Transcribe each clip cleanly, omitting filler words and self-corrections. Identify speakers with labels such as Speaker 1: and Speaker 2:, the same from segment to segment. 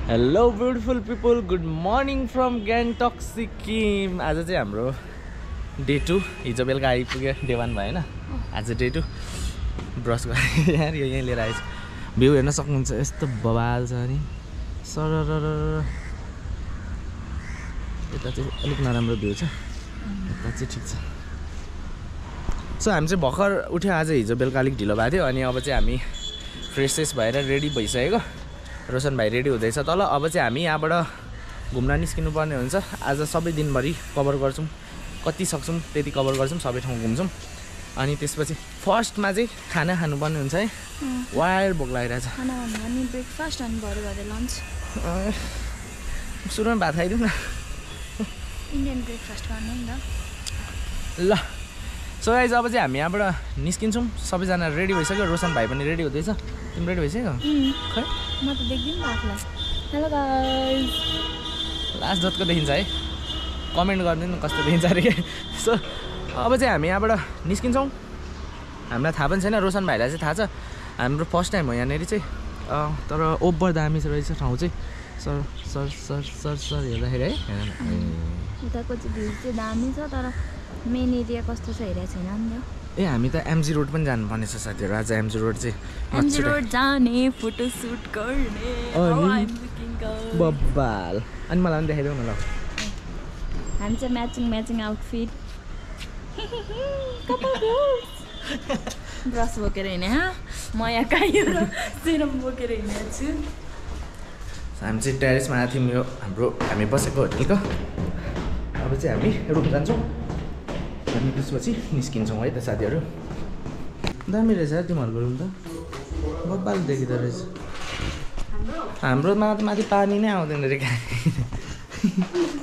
Speaker 1: Hello beautiful people, good morning from Gaighat Sikkim. आज चाहिँ हाम्रो डे 2 हिजो बेलुका आइपुग्यो डे 1 भयो हैन आज डे 2 ब्रश गरे यार यो यही लिएर आइछ भ्यू हेर्न सक्नुहुन्छ यस्तो बवाल छ नि सररर यता चाहिँ अलिक नराम्रो भ्यू छ यता चाहिँ ठीक छ सो हामी चाहिँ भर्खर उठ्यो आज हिजो बेलुका अलिक ढिलो भएको थियो अनि अब चाहिँ हामी फ्रेस भएर रेडी भइसकेको रोशन भाइ रेडी हुँदैछ तल अब चाहिँ हामी यहाँबाट घुम्न निस्किनु पर्ने हुन्छ आज सबै दिनभरि कभर गर्छौं कति सक्छौं त्यति कभर गर्छौं सबै ठाउँ घुम्छौं अनि त्यसपछि फर्स्टमा चाहिँ खाना खानुपर्ने हुन्छ है वाइल्ड भोक लागिरहेछ
Speaker 2: खाना भन्दा नि ब्रेकफास्ट अनि भरे भरे लन्च
Speaker 1: सुरुमा भात खाइदिउँ न
Speaker 2: इन्डियन ब्रेकफास्ट गर्नु नि त
Speaker 1: ल सो गाइज अब चाहिँ हामी यहाँबाट निस्किन्छौँ सबैजना रेडी भइसक्यो रोशन भाइ पनि रेडी हुँदैछ तिमी रेडी भइसक्यो खै
Speaker 2: म त देख्दिन त आफुलाई हेलो गाइज
Speaker 1: लास्ट जतिको देखिन्छ है कमेन्ट गरिदिनु कस्तो देखिन्छ अरे के सो अब चाहिँ हामी यहाँबाट निस्किन्छौँ हामीलाई थाहा पनि छैन रोशन भाइलाई चाहिँ थाहा छ हाम्रो फर्स्ट टाइम हो यहाँनिर चाहिँ तर ओभर दामी रहेछ ठाउँ चाहिँ sir sir sir sir sir हेर्दाखेरि है
Speaker 2: उताको चाहिँ भ्यू चाहिँ दामी छ तर मेन एरिया कस्तो छ हेरेको छैन नि
Speaker 1: ए हामी त एमजी रोड पनि जानुपर्ने छ साथीहरू आज एमजी रोड चाहिँ
Speaker 2: एमजी रोड जाने फोटो सुट गर्ने
Speaker 1: बब्बाल अनि मलाई पनि देखाइदेऊ न ल
Speaker 2: हामी चाहिँ म्याचिङ आउटफिट ब्रस बोकेर हिँड्ने म यहाँ कायो र सिरम बोकेर हिँडेको छु
Speaker 1: हामी चाहिँ टेरेसमा आएको थियौँ यो हामी बसेको होटेलको अब चाहिँ हामी रुम जान्छौँ अनि त्यसपछि निस्किन्छौँ है त साथीहरू दामी रहेछ तिमीहरूको रुम त बब्बाल देखिँदो रहेछ हाम्रोमा त माथि पानी नै आउँदैन रे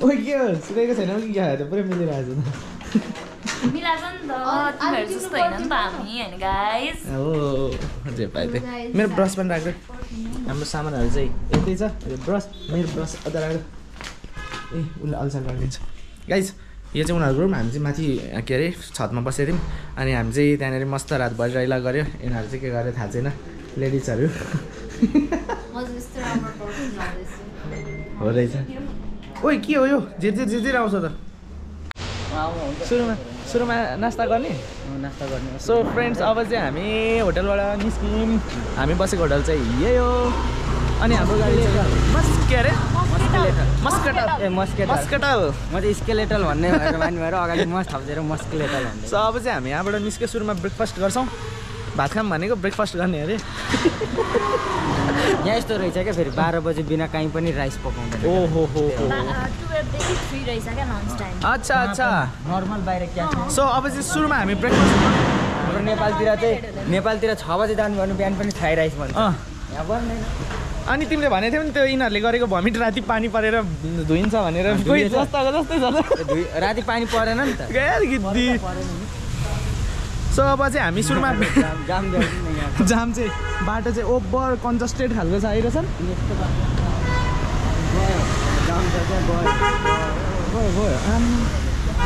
Speaker 1: ओ के हो सुकेको छैन कि क्या त पुरै मिलिरहेको छ
Speaker 2: मिलाछ नि त तिमीहरू जस्तो होइन नि त हामी होइन गाइस
Speaker 1: हो जे पाए त्यही मेरो ब्रस पनि राख्दै हाम्रो सामानहरू चाहिँ यतै छ यो ब्रस मेरो ब्रस अझ राख्दै ए उसले अल्छा गरिदिन्छ गाइस यो चाहिँ उनीहरूको रुम हामी चाहिँ माथि के अरे छतमा बसेको थियौँ अनि हामी चाहिँ त्यहाँनिर मस्त रातभरि रैला गऱ्यो यिनीहरू चाहिँ के गर्यो थाहा छैन लेडिजहरू हो रहेछ ओइ के हो यो झिर आउँछ त सुरुमा नास्ता गर्ने सो फ्रेन्ड्स अब चाहिँ हामी होटलबाट निस्क्यौँ हामी बसेको होटल चाहिँ यही हो अनि हाम्रो गाडी चाहिँ के अरे मस्केटल म चाहिँ स्केलेटल भन्ने भएर भएर अगाडि मस थप्दिएर मस्केलेटल भन्ने सो अब चाहिँ हामी यहाँबाट निस्क्यो सुरुमा ब्रेकफास्ट गर्छौँ भात खाम भनेको ब्रेकफास्ट गर्ने अरे
Speaker 3: यहाँ यस्तो रहेछ क्या फेरि 12 बजे बिना कहीँ पनि राइस पकाउँदैन
Speaker 1: ओहो हो
Speaker 2: 12 देखि 3 रहेछ क्या लन्च टाइम
Speaker 1: अच्छा
Speaker 3: नर्मल बाहिर क्या
Speaker 1: सो अब चाहिँ सुरुमा हामी ब्रेकफास्ट
Speaker 3: हाम्रो नेपालतिर 6 बजे जानु गर्नु बिहान पनि फ्राई राइस भन्छ यहाँ बन्दैन
Speaker 1: अनि तिमीले भनेको थियौ नि त्यो यिनीहरूले गरेको भमिट राति पानी परेर धुइन्छ भनेर कोही जस्तै छ
Speaker 3: राति पानी परेन नि त
Speaker 1: सो अब चाहिँ हामी सुरुमा जाम चाहिँ बाटो चाहिँ ओभर कन्जस्टेड खालको छ आइरहेछ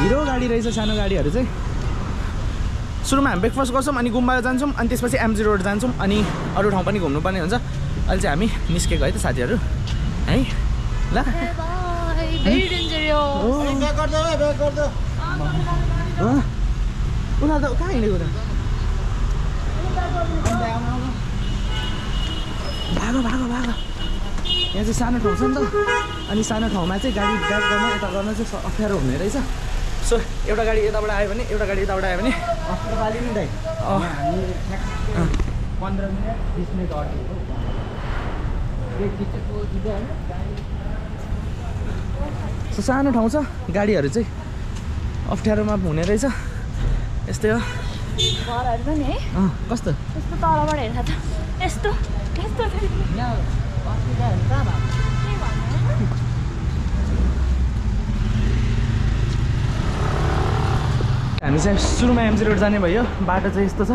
Speaker 1: हिरो गाडी रहेछ सानो गाडीहरू चाहिँ सुरुमा हामी ब्रेकफास्ट गर्छौँ अनि गुम्बा जान्छौँ अनि त्यसपछि एमजी रोड जान्छौँ अनि अरू ठाउँ पनि घुम्नुपर्ने हुन्छ अहिले चाहिँ हामी निस्केको है त साथीहरू है ल उनीहरू त कहाँ हिँडेको त भागो यहाँ चाहिँ सानो ठाउँ छ नि त अनि सानो ठाउँमा चाहिँ गाडी ड्राइभ गर्न यता गर्न चाहिँ अप्ठ्यारो हुने रहेछ सो एउटा गाडी यताबाट आयो भने एउटा गाडी यताबाट आयो भने
Speaker 3: अप्ठ्यारो पाली नि दाइ हामी 15 मिनट 20 मिनट अटेको
Speaker 1: सो सानो ठाउँ छ गाडीहरू चाहिँ अप्ठ्यारोमा हुने रहेछ यस्तै हो
Speaker 2: घरहरू पनि है
Speaker 1: कस्तो
Speaker 2: यस्तो तलबाट हेर्दा त यस्तो
Speaker 1: हामी चाहिँ सुरुमा एमजी रोड जाने भयो बाटो चाहिँ यस्तो छ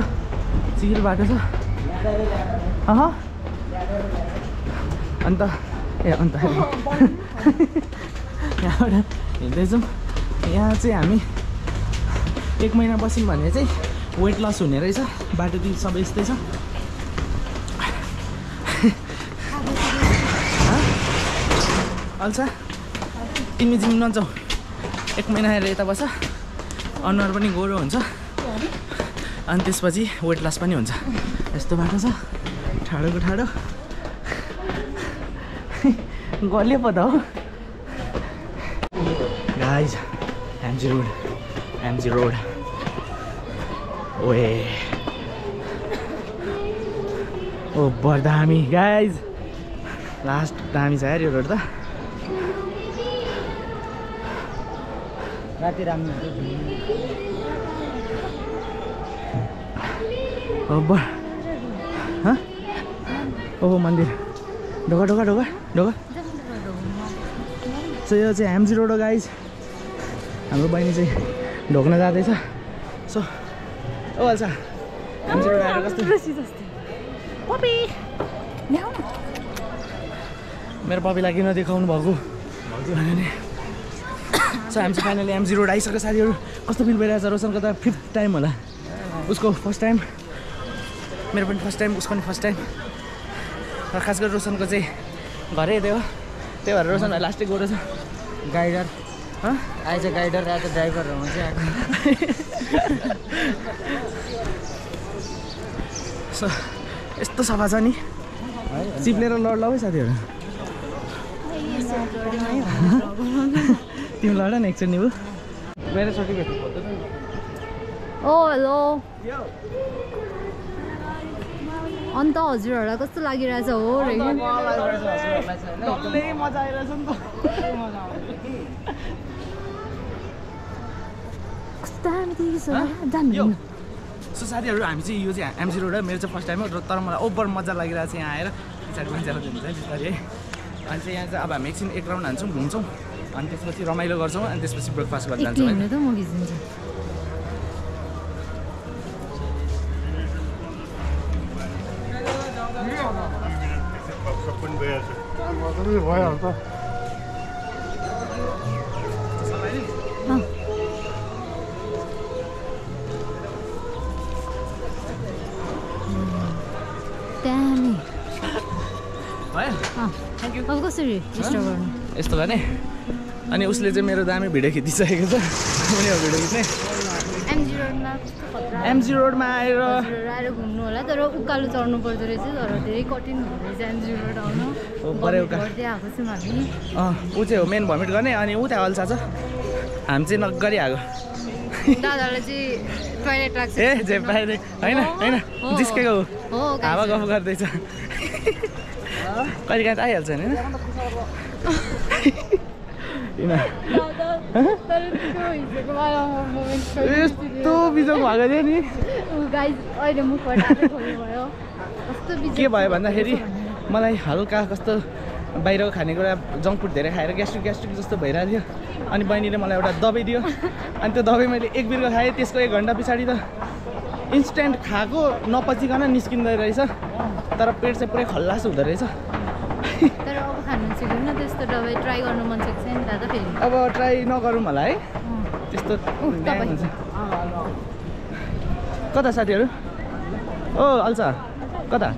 Speaker 1: चिल बाटो छ अन्त यहाँबाट हिँड्दैछौँ यहाँ चाहिँ हामी 1 महिना बस्यौँ भने चाहिँ वेट लस हुने रहेछ बाटोतिर सबै यस्तै छ अल्छा तिमी जिम नजाऊ 1 महिना आएर यता बस अनुहार पनि गोरो हुन्छ अनि त्यसपछि वेट लस पनि हुन्छ यस्तो बाटो छ ठाडोको ठाडो गल्यो पो त हो गाइज MG रोड ओए ओ बर दामी गाइज लास्ट दामी छ यार यो रोड त
Speaker 3: राति राम्रो
Speaker 1: हुन्छ ओहो मन्दिर ढोका ढोका ढोका ढोका सो यो चाहिँ MG रोड हो गाइज हाम्रो बहिनी चाहिँ ढोक्न जाँदैछ सो ओ हाल्छ MG रोड आएर कस्तो मेरो पपीलाई किन देखाउनु भएको भन्यो भने सो हामी चाहिँ फाइनली MG रोड आइसक्यो साथीहरू कस्तो फिल भइरहेछ रोशनको त 5th टाइम होला उसको फर्स्ट टाइम मेरो पनि फर्स्ट टाइम उसको पनि फर्स्ट टाइम र खास गरी रोशनको चाहिँ घरै यतै हो त्यही भएर रोशन भाइ लास्टै गएर छ
Speaker 3: गाइडर आएछ गाइडर आज ड्राइभरहरू चाहिँ आएको
Speaker 1: सो यस्तो सफा छ नि चिप्लेर लड है साथीहरू तिमी लड न एकचोटि नि मेरो छोटी भेट्नु
Speaker 2: ओ हेलो अन्त हजुरहरूलाई कस्तो लागिरहेछ हो
Speaker 1: मजा आइरहेछ नि त सो साथीहरू हामी चाहिँ यो चाहिँ MG रोड हो मेरो चाहिँ फर्स्ट टाइम हो तर मलाई ओभर मजा लागिरहेको छ यहाँ आएर पछाडि मान्छेलाई दिन्छ बिस्तारै है अनि चाहिँ यहाँ चाहिँ अब हामी एकछिन 1 राउन्ड हान्छौँ घुम्छौँ अनि त्यसपछि रमाइलो गर्छौँ अनि त्यसपछि ब्रेकफास्ट गर्न जान्छौँ
Speaker 2: अब कसरी डिस्टर्ब गर्नु
Speaker 1: यस्तो भने अनि उसले चाहिँ मेरो दामी भिडियो खिचिसकेको छ कुनै भिडियो खिच्ने MG रोडमा आएर
Speaker 2: घुम्नु होला तर उकालो चढ्नु पर्दो रहेछ तर धेरै कठिन हुँदो रहेछ MG रोड आउनु गर्दै आएको छौँ हामी
Speaker 1: ऊ चाहिँ हो मेन भमिट गर्ने अनि ऊ त्यहाँ अल्छा छ हामी चाहिँ नगरी आएको
Speaker 2: दादालाई चाहिँ टोइलेट लाग्छ
Speaker 1: ए जे पाइँदै होइन होइन जिस्केको हो हावा गफ गर्दैछ कहिले काहीँ त आइहाल्छ नि यस्तो बिजोग भएको थियो नि के भयो भन्दाखेरि मलाई हल्का कस्तो बाहिरको खानेकुरा जङ्क फुड धेरै खाएर ग्यास्ट्रिक जस्तो भइरहेको थियो अनि बहिनीले मलाई एउटा दबाई दियो अनि त्यो दबाई मैले 1 बिर्को खाएँ त्यसको 1 घन्टा पछाडि त इन्स्ट्यान्ट खाएको नपचिकन निस्किँदो रहेछ तर पेट चाहिँ पुरै खल्लास हुँदो रहेछ
Speaker 2: तर अब खानु सिक्नु न त्यस्तो दबाई ट्राई गर्नु मन सक्छ नि दादा फेरि
Speaker 1: अब ट्राई नगरौँ होला है त्यस्तो हुन्छ कता साथीहरू ओ अल्छ कता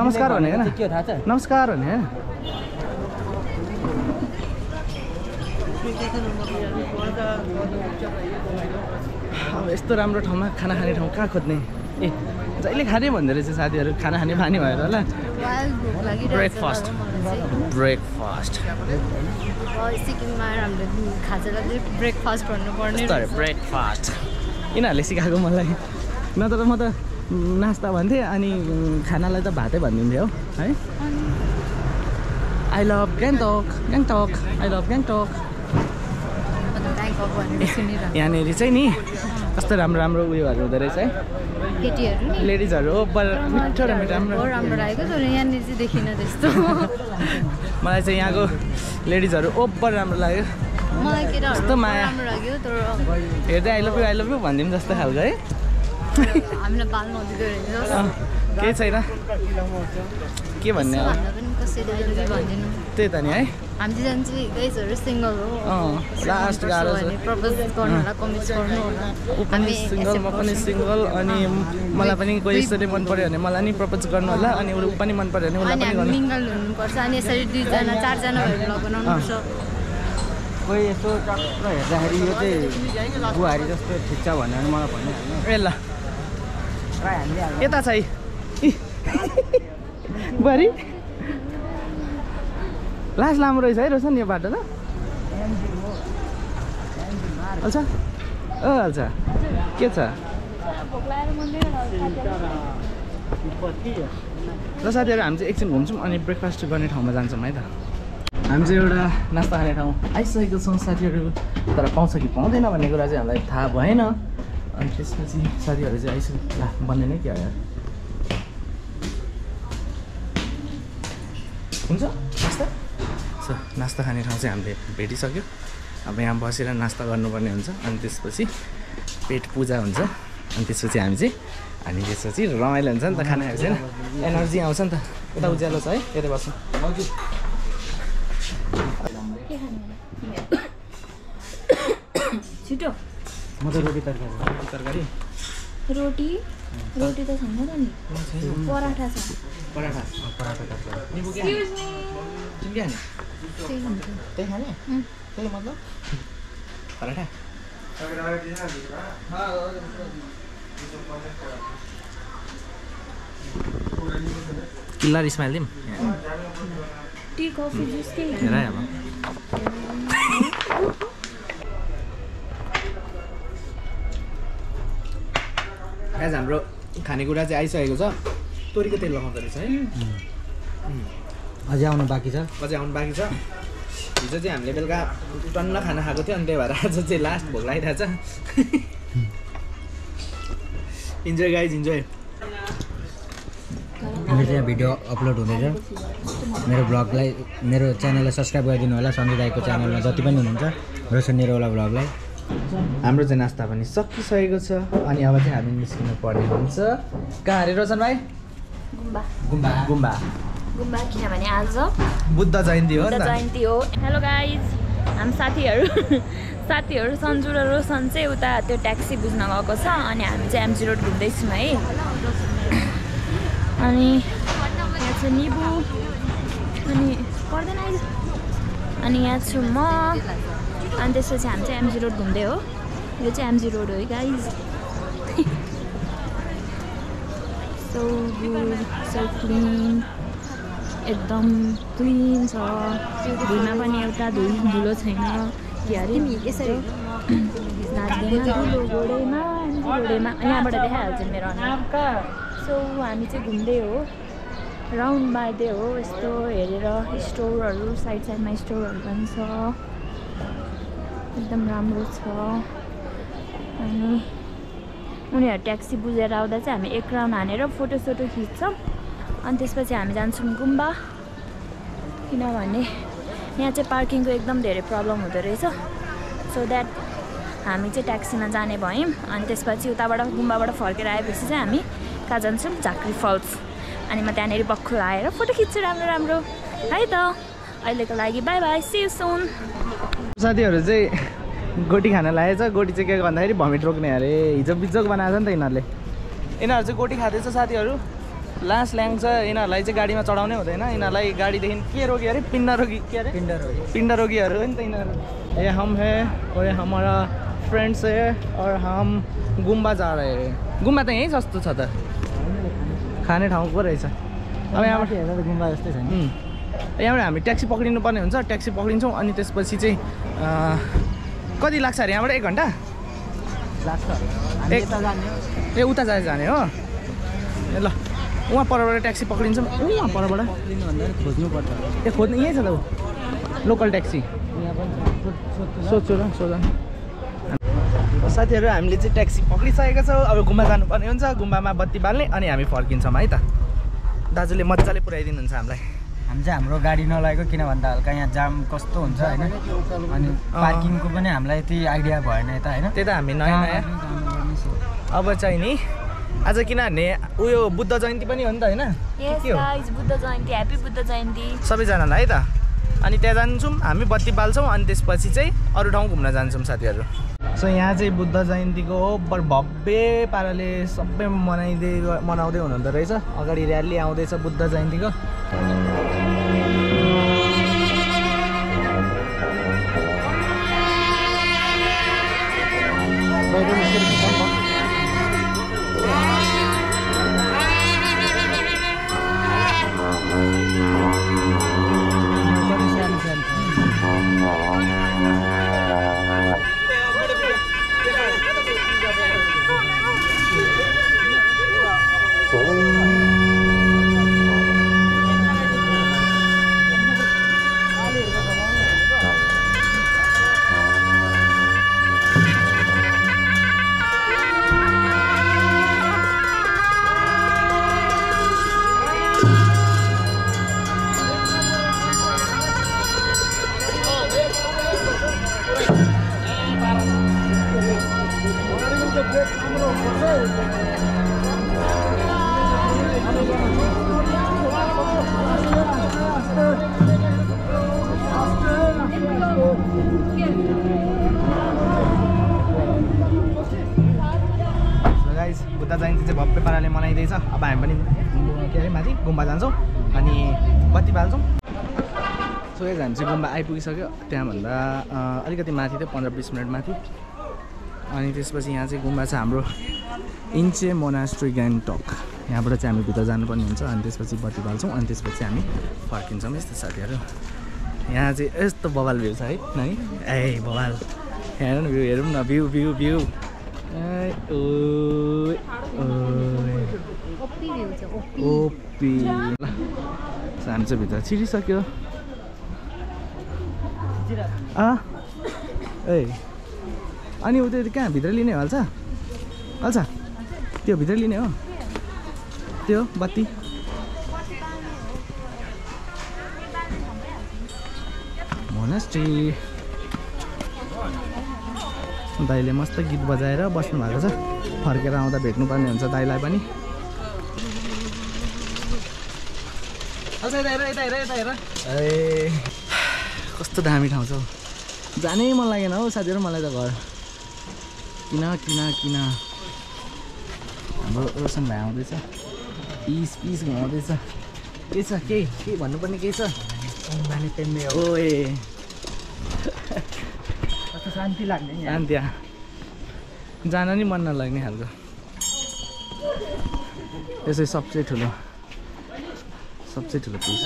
Speaker 1: नमस्कार भने होइन
Speaker 3: के थाहा छ
Speaker 1: नमस्कार भने अब यस्तो राम्रो ठाउँमा खाना खाने ठाउँ कहाँ खोज्ने ए जहिले खाने भन्दै रहेछ साथीहरू खाना खाने बानी भएर होला ब्रेकफास्ट
Speaker 2: सिक्किममा हाम्रो खाजालाई चाहिँ ब्रेकफास्ट भन्नुपर्ने
Speaker 1: ब्रेकफास्ट यिनीहरूले सिकाएको मलाई नत्र म त नास्ता भन्थेँ अनि खानालाई त भातै भनिदिन्थेँ हो है आई लभ ग्याङ्टक आई लभ ग्याङ्टक यहाँनिर चाहिँ नि कस्तो राम्रो राम्रो उयोहरू हुँदो रहेछ है
Speaker 2: केटीहरू
Speaker 1: लेडिजहरू मिठो
Speaker 2: राम्रो लागेको तर यहाँनिर चाहिँ देखिनँ त्यस्तो
Speaker 1: मलाई चाहिँ यहाँको लेडिजहरू ओभर राम्रो लाग्यो
Speaker 2: मलाई केटाहरू
Speaker 1: माया
Speaker 2: राम्रो लाग्यो तर
Speaker 1: हेर्दै आई लभ यु भनिदिउँ जस्तो खालको है
Speaker 2: हामीलाई बाल नदिँदो रहेछ
Speaker 1: केही छैन के भन्ने
Speaker 2: कसरी आइदिनु भन्दिनु
Speaker 1: त्यही त नि है
Speaker 2: हामी दुईजना चाहिँ गाइजहरू सिङ्गल हो
Speaker 1: लास्ट गाह्रो छ
Speaker 2: प्रपोज गर्नु होला कमेन्ट गर्नु होला
Speaker 1: ऊ पनि सिङ्गल म पनि सिङ्गल अनि मलाई पनि कोही यसरी मन पर्यो भने मलाई नि प्रपोज गर्नु होला अनि ऊ पनि मन पर्यो भने उसलाई पनि गर्नु
Speaker 2: मिङ्गल हुनुपर्छ अनि यसरी 2 जना 4 जना भएर भ्लग बनाउनुपर्छ
Speaker 3: कोही यस्तो टक्क हेर्दाखेरि यो चाहिँ बुहारी जस्तो ठिक छ भनेर मलाई भन्नु
Speaker 1: ए ल
Speaker 3: प्राय हामीले
Speaker 1: यता छ बुहारी लास्ट लामो रहेछ है रोशन यो बाटो त अल्छ अल्छ के छ ल साथीहरू हामी चाहिँ एकछिन घुम्छौँ अनि ब्रेकफास्ट गर्ने ठाउँमा जान्छौँ है त हामी चाहिँ एउटा नास्ता खाने ठाउँ आइसकेको छौँ साथीहरू तर पाउँछ कि पाउँदैन भन्ने कुरा चाहिँ हामीलाई थाहा भएन अनि त्यसपछि साथीहरू चाहिँ आइसक्यो ला बन्दैन क्या यार हुन्छ नास्ता सो नास्ता खाने ठाउँ चाहिँ हामीले भेटिसक्यो अब यहाँ बसेर नास्ता गर्नुपर्ने हुन्छ अनि त्यसपछि पेट पूजा हुन्छ अनि त्यसपछि हामी त्यसपछि रमाइलो हुन्छ नि त खाना खाएपछि होइन एनर्जी आउँछ नि त यता उज्यालो छ है यतै बस्छौँ
Speaker 2: छिटो
Speaker 3: म त रोटी तरकारी
Speaker 2: रोटी त छैन त नि पराठा छ
Speaker 1: पराठा निबु के तिमी के खाने त्यही खाने त्यही मतलब पराठा किल्लर स्माइल दिउँ
Speaker 2: टी कफी जुस के
Speaker 1: हेर अब आज हाम्रो खानेकुरा चाहिँ आइसकेको छ तोरीको तेल लगाउँदो रहेछ है
Speaker 3: अझै आउनु बाँकी छ
Speaker 1: हिजो चाहिँ हामीले बेलुका टन्न खाना खाएको थियो अनि त्यही भएर आज चाहिँ लास्ट भोक लागिरहेछ इन्जोय गाइज इन्जोय
Speaker 3: मेरो चाहिँ भिडियो अपलोड हुँदैछ मेरो ब्लगलाई मेरो च्यानललाई सब्सक्राइब गरिदिनु होला सञ्जु दाईको च्यानलमा जति पनि हुनुहुन्छ रोशन नेरोवाला ब्लगलाई
Speaker 1: हाम्रो चाहिँ नास्ता पनि सकिसकेको छ अनि अब चाहिँ हामी निस्किनु पर्ने हुन्छ कहाँ अरे रोशन भाइ गुम्बा
Speaker 2: किनभने आज
Speaker 1: बुद्ध जयन्ती हो नि त
Speaker 2: हेलो गाइज हामी साथीहरू सन्जु र रोशन चाहिँ उता त्यो ट्याक्सी बुझ्न गएको छ अनि हामी चाहिँ एमजी रोड घुम्दैछौँ है अनि यहाँ छ निबु अनि पर्दैन आइज अनि यहाँ छु म अनि त्यसपछि हामी चाहिँ एमजी रोड घुम्दै हो यो चाहिँ एमजी रोड हो है guys so good so clean एकदम क्लिन छ भुइँमा पनि एउटा धुलो छैन के अरे यसरी नाच्दैन धुलो घोडेमा यहाँबाट देखाइहाल्छ मेरो अनुहार सो हामी चाहिँ घुम्दै हो राउन्ड मार्दै हो यस्तो हेरेर स्टोरहरू साइडमा स्टोरहरू पनि छ एकदम राम्रो छ अनि उनीहरू ट्याक्सी बुझेर आउँदा चाहिँ हामी एक राउन्ड हानेर फोटोसोटो खिच्छौँ अनि त्यसपछि हामी जान्छौँ गुम्बा किनभने यहाँ चाहिँ पार्किङको एकदम धेरै प्रब्लम हुँदो रहेछ सो द्याट हामी चाहिँ ट्याक्सीमा जाने भयौँ अनि त्यसपछि उताबाट गुम्बाबाट फर्केर आएपछि चाहिँ हामी कहाँ जान्छौँ झाँक्री फल्स अनि म त्यहाँनिर बक्खु आएर फोटो खिच्छु राम्रो है त अहिलेको लागि बाई बाई सी यू सुन
Speaker 1: साथीहरू चाहिँ गोटी खान लागेछ गोटी चाहिँ के भन्दाखेरि भमिट रोक्ने अरे हिजो बिजोग बनाएको छ नि त यिनीहरू चाहिँ गोटी खाँदैछ साथीहरू लास ल्याङ्छ यिनीहरूलाई चाहिँ गाडीमा चढाउनै हुँदैन यिनीहरूलाई गाडीदेखि के रोक्यो अरे पिण्ड रोगीहरू हो नि त यिनीहरू ए हम है और हमारा फ्रेंड्स है और हम गुम्बा जा रहे हैं गुम्बा त यहीँ सस्तो छ त खाने ठाउँ पो रहेछ अब यहाँबाट
Speaker 3: हेर्दा गुम्बा जस्तै छ नि
Speaker 1: यहाँबाट हामी ट्याक्सी पक्रिनु पर्ने हुन्छ ट्याक्सी पक्रिन्छौँ अनि त्यसपछि चाहिँ कति लाग्छ अरे यहाँबाट 1 घन्टा
Speaker 3: लाग्छ
Speaker 1: ए उता जाने हो ए ल उहाँ परबाट ट्याक्सी पक्रिन्छौँ उहाँ परबाट
Speaker 3: खोज्नुपर्छ
Speaker 1: ए खोज्नु यहीँ छ त ऊ लोकल ट्याक्सी सोध्छु र सोध साथीहरू हामीले चाहिँ ट्याक्सी पक्रिसकेका छौँ अब गुम्बा जानुपर्ने हुन्छ गुम्बामा बत्ती बाल्ने अनि हामी फर्किन्छौँ है त दाजुले मजाले पुऱ्याइदिनुहुन्छ हामीलाई
Speaker 3: हामी चाहिँ हाम्रो गाडी नलागेको किन भन्दा हल्का यहाँ जाम कस्तो हुन्छ होइन अनि पार्किङको पनि हामीलाई यति आइडिया भएन यता होइन
Speaker 1: त्यही त हामी नयाँ अब चाहिँ नि आज किनभने उयो बुद्ध जयन्ती पनि हो नि त हैन?
Speaker 2: यस गाइस बुद्ध जयन्ती ह्यापी बुद्ध जयन्ती
Speaker 1: सबैजनालाई है त। अनि त्यहाँ जान्छौँ हामी बत्ती बाल्छौँ अनि त्यसपछि चाहिँ अरू ठाउँ घुम्न जान्छौँ साथीहरू। सो यहाँ चाहिँ बुद्ध जयन्तीको बर भव्य पाराले सबै मनाउँदै हुनुहुँदो रहेछ। अगाडि र्याली आउँदैछ बुद्ध जयन्तीको। बुद्ध जयन्ती चाहिँ भव्य पाराले मनाइँदैछ। अब हामी पनि के अरे माथि गुम्बा जान्छौँ अनि बत्ती बाल्छौँ। सो गाइस हामी चाहिँ गुम्बा आइपुगिसक्यो। त्यहाँभन्दा अलिकति माथि थियो 15-20 मिनट माथि। अनि त्यसपछि यहाँ चाहिँ गुम्बा छ हाम्रो इन्चे मोनास्ट्री ग्याङटक। यहाँबाट चाहिँ हामी भित्र जानुपर्ने हुन्छ अनि त्यसपछि बत्ती बाल्छौँ अनि त्यसपछि हामी फर्किन्छौँ। यस्तो साथीहरू यहाँ चाहिँ यस्तो बवाल भ्यू छ है नानी। ए बवाल हेरौँ न भ्यू, हेरौँ न भ्यू भ्यू भ्यू। ओपी हामी चाहिँ भित्र छिरिसक्यो। ए अनि उ त्यो कहाँ भित्र लिने हाल्छ हाल्छ त्यो भित्र लिने हो त्यो बत्ती। मोनास्ट्री दाइले मस्त गीत बजाएर बस्नु भएको छ। फर्केर आउँदा भेट्नुपर्ने हुन्छ दाइलाई पनि। ए कस्तो दामी ठाउँ छ हौ, जानै मन लागेन हौ साथीहरू मलाई त घर। किन किन किन हाम्रो रोशन भाइ आउँदैछ, पिस पिस घुमाउँदैछ। के छ के भन्नुपर्ने केही छ? ओए कस्तो शान्ति लाग्ने शान्ति जान नि मन नलाग्ने खालको। त्यसै सबसे ठुलो piece.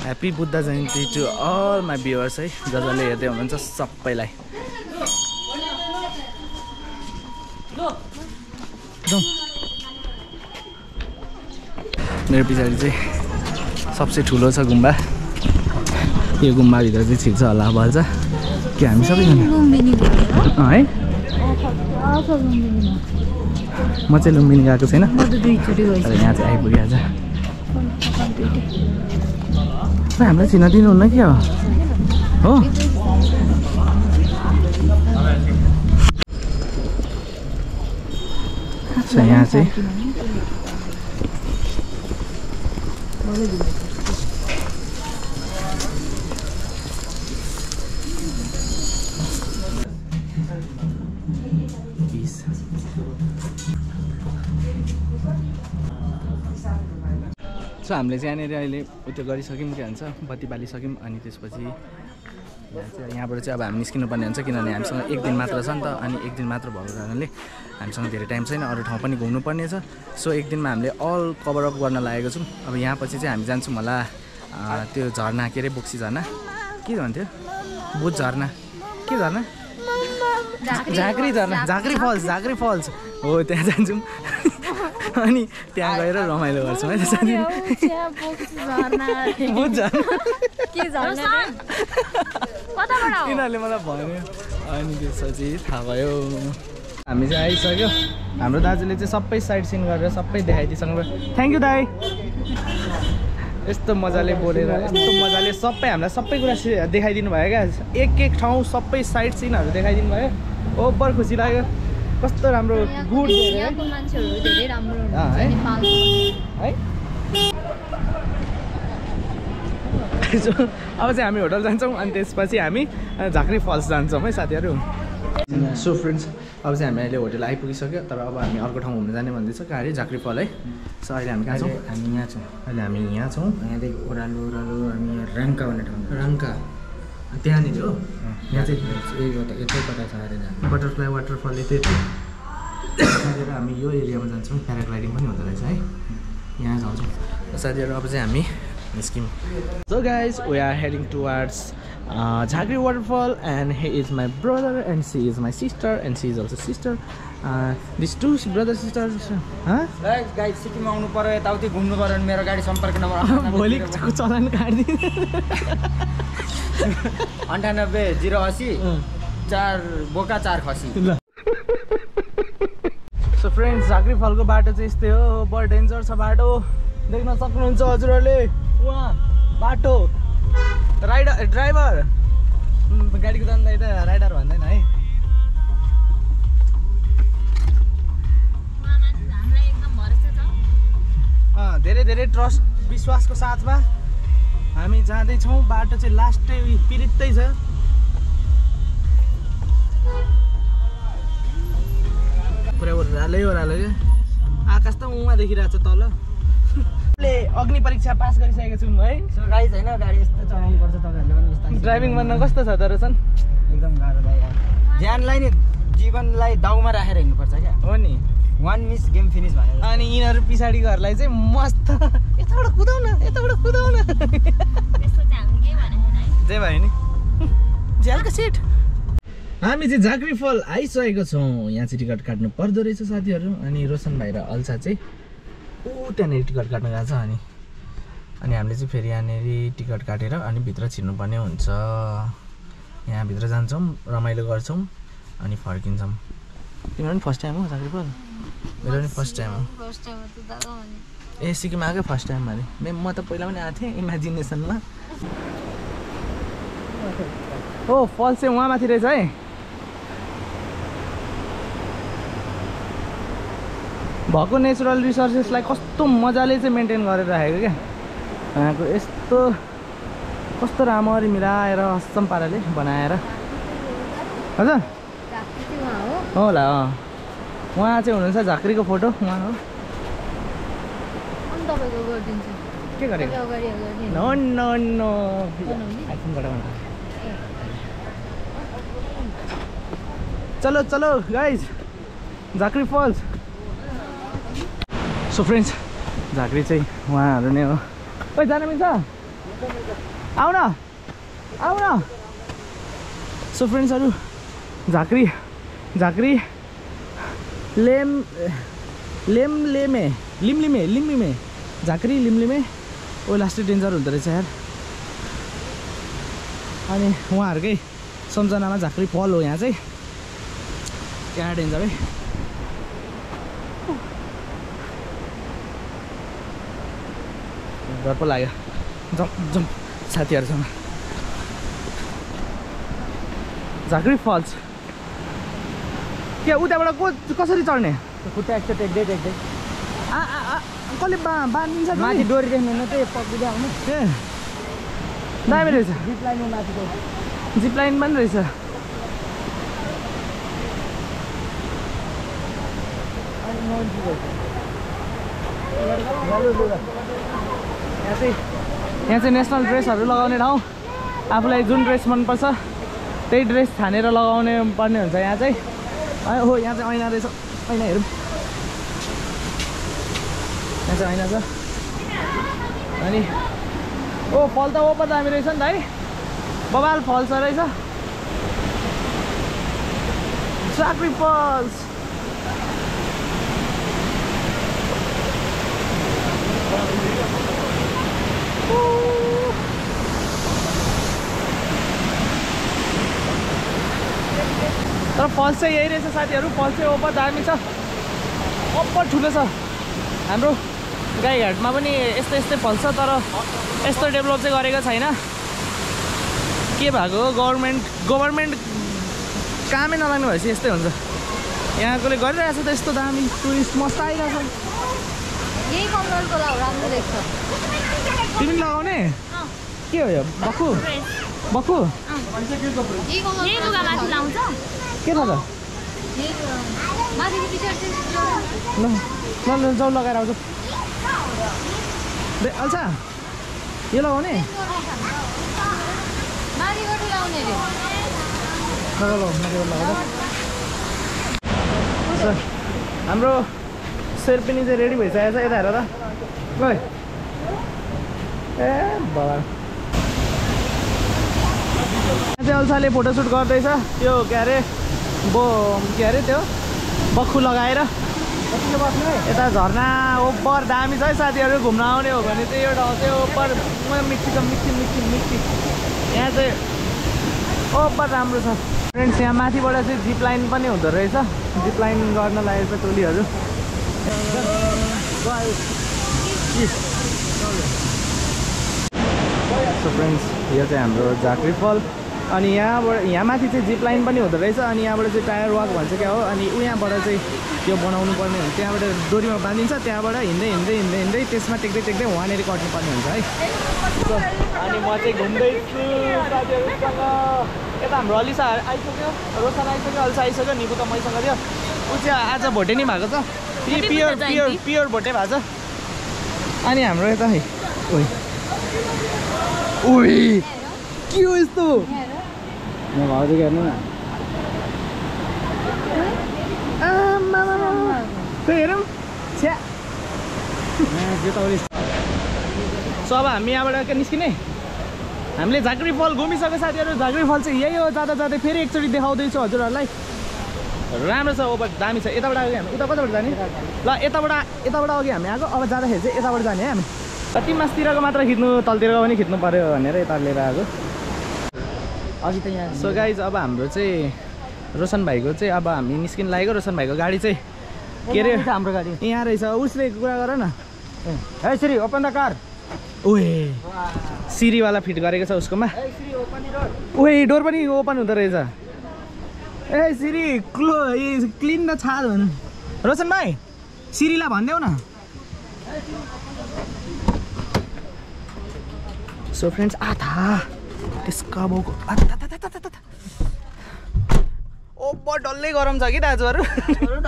Speaker 1: Happy Buddha Jayanti to all my viewers है, जसले हेर्दै हुनुहुन्छ सबैलाई। मेरो पछाडि चाहिँ सबसे ठुलो छ गुम्बा। यो गुम्बाभित्र चाहिँ छिर्छ होला भन्छ कि हामी सबैजना है। म चाहिँ लुम्बिनी गएको छैन, यहाँ चाहिँ आइपुगिहाल्छ। हामीलाई चिन्न दिनुहुन्न के हो? यहाँ चाहिँ सो हामीले चाहिँ यहाँनिर अहिले उत्यो गरिसक्यौँ के भन्छ बत्ती बालिसक्यौँ। अनि त्यसपछि यहाँबाट चाहिँ अब हामी निस्किनुपर्ने हुन्छ, किनभने हामीसँग 1 दिन मात्र छ नि त। अनि 1 दिन मात्र भएको कारणले हामीसँग धेरै टाइम छैन, अरू ठाउँ पनि घुम्नुपर्ने छ। सो 1 दिनमा हामीले अल कभर अप गर्न लागेको छौँ। अब यहाँ पछि चाहिँ हामी जान्छौँ होला त्यो झरना, के अरे बोक्सी झरना के भन्थ्यो, बुध झरना, के झरना, झाँक्री झरना, झाँक्री फल्स हो, त्यहाँ जान्छौँ। अनि त्यहाँ गएर रमाइलो गर्छौँ है साथी। यिनीहरूले मलाई भन्यो अनि त्यसपछि थाहा भयो। हामी चाहिँ आइसक्यो। हाम्रो दाजुले चाहिँ सबै साइड सिन गरेर सबै देखाइदिइसक्नु। थ्याङ्क यू दाइ। यस्तो मजाले बोलेर यस्तो मजाले सबै हामीलाई सबै कुरा देखाइदिनु भयो क्या। एक ठाउँ सबै साइड सिनहरू देखाइदिनु भयो। ओभर खुसी लाग्यो कस्तो राम्रो गुड
Speaker 2: यहाँको मान्छेहरू धेरै राम्रो हुनुहुन्छ
Speaker 1: है?
Speaker 2: नेपालको
Speaker 1: है अब चाहिँ हामी होटल जान्छौँ अनि त्यसपछि हामी झाँक्री फल्स जान्छौँ है साथीहरू सो फ्रेन्ड्स अब चाहिँ हामी अहिले होटल आइपुगिसक्यो तर अब हामी अर्को ठाउँ घुम्न जाने भन्दैछ कहाँ झाँक्री फल है सो अहिले हामी कहाँ छौँ
Speaker 3: हामी यहाँ छौँ
Speaker 1: अहिले हामी यहाँ छौँ
Speaker 3: यहाँदेखि ओह्रालो ओह्रालो हामी राङ्का भन्ने ठाउँ
Speaker 1: रङ्का त्यहाँनिर हो
Speaker 3: यहाँ चाहिँ यतै कता छ अरे जानु
Speaker 1: बटरफ्लाई वाटरफल यतै त्यहाँनिर हामी यो एरियामा जान्छौँ प्याराग्लाइडिङ पनि हुँदो रहेछ है यहाँ जान्छौँ साथीहरू अब चाहिँ हामी निस्क्यौँ so guys we are heading towards Jhankri waterfall and he is my brother and she is my sister and she is also sister these two brother sisters
Speaker 3: guide सिक्किममा आउनु पर्यो यताउति घुम्नु पर्यो भने मेरो गाडी सम्पर्क नम्बर
Speaker 1: भोलि चलान काट्दिनु
Speaker 3: 98 080 4 बोका 4 खसी
Speaker 1: सो फ्रेन्ड्स झाँक्री फलको बाटो चाहिँ यस्तै हो बर डेन्जर छ बाटो देख्न सक्नुहुन्छ हजुरहरूले उहाँ बाटो ड्राइभर गाडी कुदाउँदा त राइडर भन्दैन है धेरै धेरै ट्रस्ट विश्वासको साथमा हामी जाँदैछौँ बाटो चाहिँ लास्टै पिरित्तै छ पुरा ओह्रालै ओह्रालो क्या आकाश त उहाँ देखिरहेको छ तल अग्नि परीक्षा पास गरिसकेको छौँ है
Speaker 3: सो गाइज होइन गाडी यस्तो चलाउनु पर्छ तपाईँहरूले पनि यस्तो
Speaker 1: ड्राइभिङ गर्न कस्तो छ त रोशन
Speaker 3: एकदम गाह्रो लाग्यो ज्यानलाई नि जीवनलाई दाउमा राखेर हिँड्नुपर्छ क्या
Speaker 1: हो नि
Speaker 3: 1 मिस गेम फिनिस भनेर
Speaker 1: अनि यिनीहरू पछाडिकोहरूलाई चाहिँ मस्त यताबाट कुदाउन यताबाट कुदाउन जे भयो नि झ्यालको सिट हामी चाहिँ झाँक्री फल आइसकेको छौँ यहाँ चाहिँ टिकट काट्नु पर्दो रहेछ साथीहरू अनि रोशन भाइ र अल्छा चाहिँ ऊ त्यहाँनिर टिकट काट्नु गएको छ अनि हामीले चाहिँ फेरि यहाँनिर टिकट काटेर अनि भित्र छिर्नुपर्ने हुन्छ यहाँभित्र जान्छौँ रमाइलो गर्छौँ अनि फर्किन्छौँ तिम्रो पनि फर्स्ट टाइम हो झाँक्री फल मेरो पनि फर्स्ट टाइम हो ए सिक्किम आएकै फर्स्ट टाइम अरे म त पहिला पनि आएको थिएँ इमेजिनेसनमा हो फल चाहिँ उहाँ माथि रहेछ है भएको नेचुरल रिसोर्सेसलाई कस्तो मजाले चाहिँ मेन्टेन गरेर राखेको क्या यहाँको यस्तो कस्तो राम्ररी मिलाएर असम पाराले बनाएर हजुर होला उहाँ चाहिँ हुनुहुन्छ झाँक्रीको फोटो उहाँ हो के गरेको नो नो नो चलो चलो गाइज झाँक्री फल्स सो फ्रेन्ड्स झाँक्री चाहिँ उहाँहरू नै हो ओइ जान मिल्छ आउन आउन सो फ्रेन्ड्सहरू झाँक्री लिम्लिमे झाँक्री लिम्लिमे ओ लास्टै डेन्जर हुँदो रहेछ यार अनि उहाँहरूकै सम्झनामा झाँक्री फल हो यहाँ चाहिँ क्या डेन्जर है डर पो लाग्यो जम्प साथीहरूसँग झाँक्री फल्स के उताबाट कसरी चढ्ने
Speaker 3: खुट्टा एकचोटि टेक्दै
Speaker 1: कसले बाँधिदिन्छ
Speaker 3: माथि डोरी देख्नु न त्यही पक्रिँदै आउनु
Speaker 1: ए दामी रहेछ
Speaker 3: जिप लाइनमा माथिको
Speaker 1: जिप लाइन पनि रहेछ यहाँ चाहिँ नेसनल ड्रेसहरू लगाउने ठाउँ आफूलाई जुन ड्रेस मनपर्छ त्यही ड्रेस छानेर लगाउने पर्ने हुन्छ यहाँ चाहिँ हो यहाँ चाहिँ ऐना रहेछ ऐना हेरौँ यहाँ चाहिँ ऐना छ अनि ओ फल त ओपर दामी रहेछ नि त है बबाल फल छ रहेछ झाँक्री फल्स तर फल्स चाहिँ यही रहेछ साथीहरू फल्स चाहिँ ओपर दामी छ ओपर ठुलो छ हाम्रो गाईघाटमा पनि यस्तै फल्स छ तर यस्तो डेभलप चाहिँ गरेको छैन के भएको गभर्मेन्ट कामै नलाग्ने भएपछि यस्तै हुन्छ यहाँकोले गरिरहेछ त यस्तो दामी टुरिस्ट मस्त आइरहेछ
Speaker 2: यही कम्बलको लाउ राम्रो देख्छ
Speaker 1: तिमी लगाउने के हो यो बक्खु बक्खु
Speaker 2: यही लुगा माथि लाउँछ
Speaker 1: के थाहा ल जाउ लगाएर आउँछ अल्छा यो लगाउने हाम्रो शेर्पिनी चाहिँ रेडी भइसकेको छ यता हेर त गए ए बाबा यहाँ चाहिँ अल्छाले फोटोसुट गर्दैछ त्यो के अरे त्यो बक्खु लगाएर यता झर्ना ओभर दामी छ है साथीहरू घुम्न आउने हो भने चाहिँ यो ठाउँ चाहिँ ओभर मिक्सी छ मिक्सी यहाँ चाहिँ ओभर राम्रो छ फ्रेन्ड्स यहाँ माथिबाट चाहिँ जिप लाइन पनि हुँदो रहेछ जिप लाइन गर्न लागेको छ टोलीहरू सो फ्रेन्ड्स यो चाहिँ हाम्रो झाँक्री फल अनि यहाँ माथि चाहिँ जिप लाइन पनि हुँदो रहेछ अनि यहाँबाट चाहिँ टायर वाक भन्छ क्या हो अनि यहाँबाट चाहिँ त्यो बनाउनु पर्ने हुन्छ त्यहाँबाट डोरीमा बाँधिन्छ त्यहाँबाट हिँड्दै त्यसमा टेक्दै वहाँनिर कट्नुपर्ने हुन्छ है अनि म चाहिँ घुम्दैछु साथीहरूसँग यता हाम्रो अलिसा आइसक्यो रोसन आइसक्यो अल्छा आइसक्यो निबु त मैसँग थियो ऊ चाहिँ आज भोटे नि भएको छ प्योर भोटे भएको छ अनि हाम्रो यता है ओइ के हो यस्तो
Speaker 3: म भाउजू हेर्नु न
Speaker 1: हेरौँ छ्या सो अब हामी यहाँबाट के निस्किने हामीले झाँक्री फल घुमिसक्यो साथीहरू झाँक्री फल चाहिँ यही हो जाँदा जाँदै फेरि एकचोटि देखाउँदैछु हजुरहरूलाई राम्रो छ ओभर दामी छ यताबाट अघि हामी उता कताबाट जाने ल यताबाट अघि हामी आएको अब जाँदाखेरि चाहिँ यताबाट जाने है हामी कति मासतिरको मात्र खिच्नु तलतिरको पनि खिच्नु पर्यो भनेर यता लिएर आएको
Speaker 3: अघि त यहाँ
Speaker 1: सो गाइज अब हाम्रो चाहिँ रोशन भाइको चाहिँ अब हामी निस्किन लागेको रोशन भाइको गाडी चाहिँ के अरे
Speaker 3: हाम्रो गाडी
Speaker 1: यहाँ रहेछ उसले कुरा गर न
Speaker 3: है श्री ओपन द कार
Speaker 1: ओए सिरीवाला फिट गरेको छ उसकोमा ओए डोर पनि ओपन हुँदो रहेछ ए सिरी क्लिन द छाल भन रोशन भाइ सिरीलाई भनिदेऊ न सो फ्रेन्ड्स आथा त्यसका बाउको ओभर डल्लै गरम छ कि दाजुहरू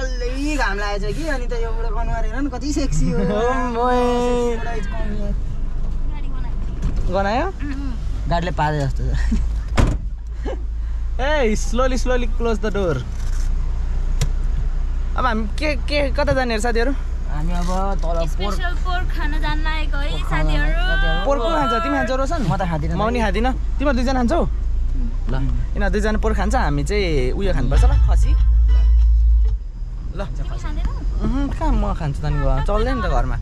Speaker 3: डल्लै घाम लागेछ कि अनि त एउटा अनुहार हेर न कति सेक्सी हो
Speaker 1: गनायो
Speaker 3: गाडीले पारे जस्तो छ
Speaker 1: ए स्लोली क्लोज द डोर अब हामी के कता जाने साथीहरू
Speaker 3: हामी अब तल
Speaker 2: स्पेशल पोर्क खान जान लागेको है साथीहरू
Speaker 1: पोर्क खान्छ तिमी खान्छौ रोशन
Speaker 3: म त खादिनँ
Speaker 1: म पनि खादिनँ तिमीहरू दुईजना खान्छौ ल यिनीहरू दुईजना पोर्क खान्छ हामी चाहिँ उयो खानुपर्छ ल खसी ल कहाँ म खान्छु त नि चल्दैन नि त घरमा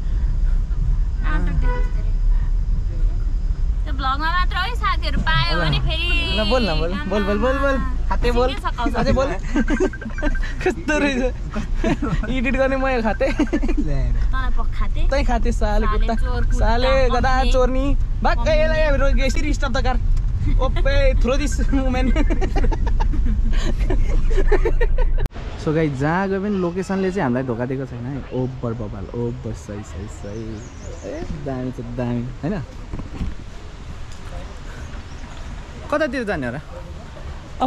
Speaker 2: त्यो भ्लगमा मात्र है साथीहरू पायो भने फेरि
Speaker 1: ल बोल न बोल खाते बोल अझै बोल कस्तो रहेछ एडिट गर्ने म खाते तै खाते साले कुत्ता साले गदा चोर्नी भक्कै यसलाई यसरी स्टप द कार ओपे throw this women so guys जहाँ गयो पनि लोकेसनले चाहिँ हामीलाई धोका दिएको छैन है ओभर बबाल ओभर सही ए दामी छ दामी हैन कतातिर जाने हो र औ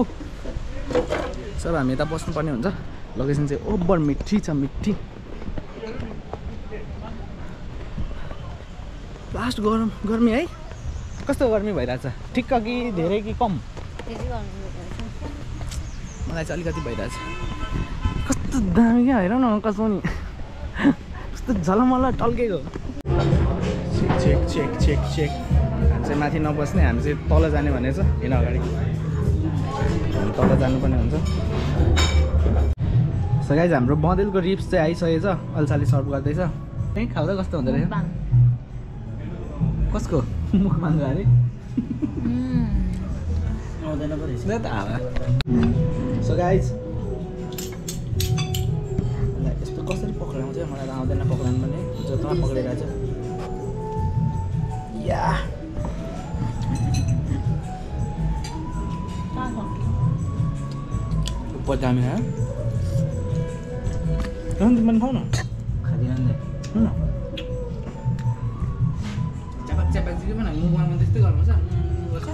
Speaker 1: सब हामी यता बस्नुपर्ने हुन्छ लोकेसन चाहिँ ओभर मिठी छ मिठी लास्ट गर्मी है कस्तो गर्मी भइरहेछ ठिक्क कि धेरै कि कम मलाई चाहिँ अलिकति भइरहेछ कस्तो दामी क्या हेर न कसो नि कस्तो झलमल टल्केको चेक हामी चाहिँ माथि नबस्ने हामी चाहिँ तल जाने भनेको छ हिँड अगाडि तल जानुपर्ने हुन्छ सो गाइज हाम्रो बँदेलको रिप्स चाहिँ आइसकेको छ अल्छाले सर्भ गर्दैछ त्यही खाउँदा कस्तो हुँदो रहेछ कसको मुखबाङ अरे सो गाइज यस्तो कसरी पक्राउँछ मलाई त आउँदैन पक्राउनु पनि जतामा पक्रिरहेछ या बहुत दामी है तिमीले खाऊ न
Speaker 3: खाँदिन नि
Speaker 1: च्यापाक च्यापाक चाहिँ के भन मुगवानमा त्यस्तै गर्नुपर्छ गर्छ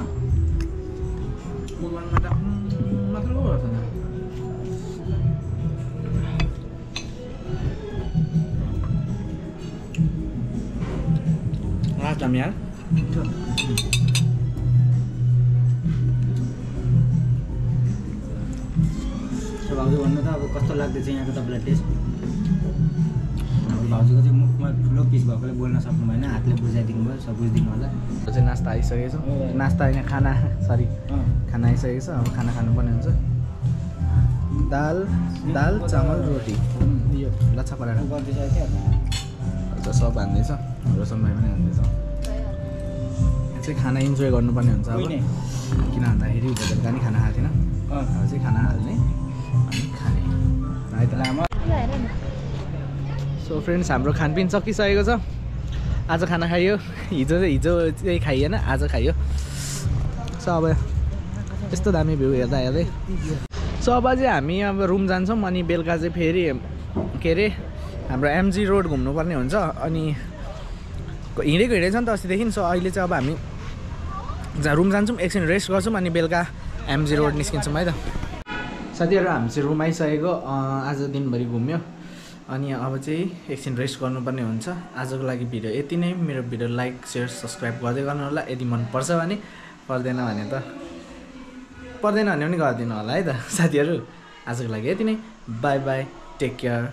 Speaker 1: मुगवानमा त मात्र पो गर्छ लास्ट दामी यार
Speaker 3: भाउजू भन्नु त अब कस्तो लाग्दैछ यहाँको तपाईँलाई टेस्ट भाउजूको चाहिँ मुखमा ठुलो पिस भएकोले बोल्न सक्नु भएन हातले बुझाइदिनु भयो सब बुझिदिनु होला
Speaker 1: चाहिँ नास्ता आइसकेको छ नास्ता होइन खाना सरी खाना आइसकेको छ अब खाना खानुपर्ने हुन्छ दाल चामल रोटी यो लच्छा पराठा गर्दैछ सब हान्दैछ रोशन भाइ पनि हान्दैछ चाहिँ खाना इन्जोय गर्नुपर्ने हुन्छ अब किन भन्दाखेरि बेलुका नि खाना खाएको थिएन अब चाहिँ खाना हाल्ने अनि खाने है त सो फ्रेन्ड्स हाम्रो खानपिन सकिसकेको छ आज खाना खाइयो हिजो चाहिँ खाइएन आज खाइयो सो अब यस्तो दामी भ्यू हेर्दा हेर्दै सो अब चाहिँ हामी अब रुम जान्छौँ अनि बेलुका चाहिँ फेरि के अरे हाम्रो एमजी रोड घुम्नुपर्ने हुन्छ अनि हिँडेको छ नि त अस्तिदेखि सो अहिले चाहिँ अब हामी रुम जान्छौँ एकछिन रेस्ट गर्छौँ अनि बेलुका एमजी रोड निस्किन्छौँ है त साथीहरू हामी चाहिँ रुम आइसकेको आज दिनभरि घुम्यो अनि अब चाहिँ एकछिन रेस्ट गर्नुपर्ने हुन्छ आजको लागि भिडियो यति नै मेरो भिडियो लाइक सेयर सब्सक्राइब गर्दै गर्नु होला यदि मनपर्छ भने पर्दैन भने पनि गरिदिनु होला है त साथीहरू आजको लागि यति नै बाई बाई टेक केयर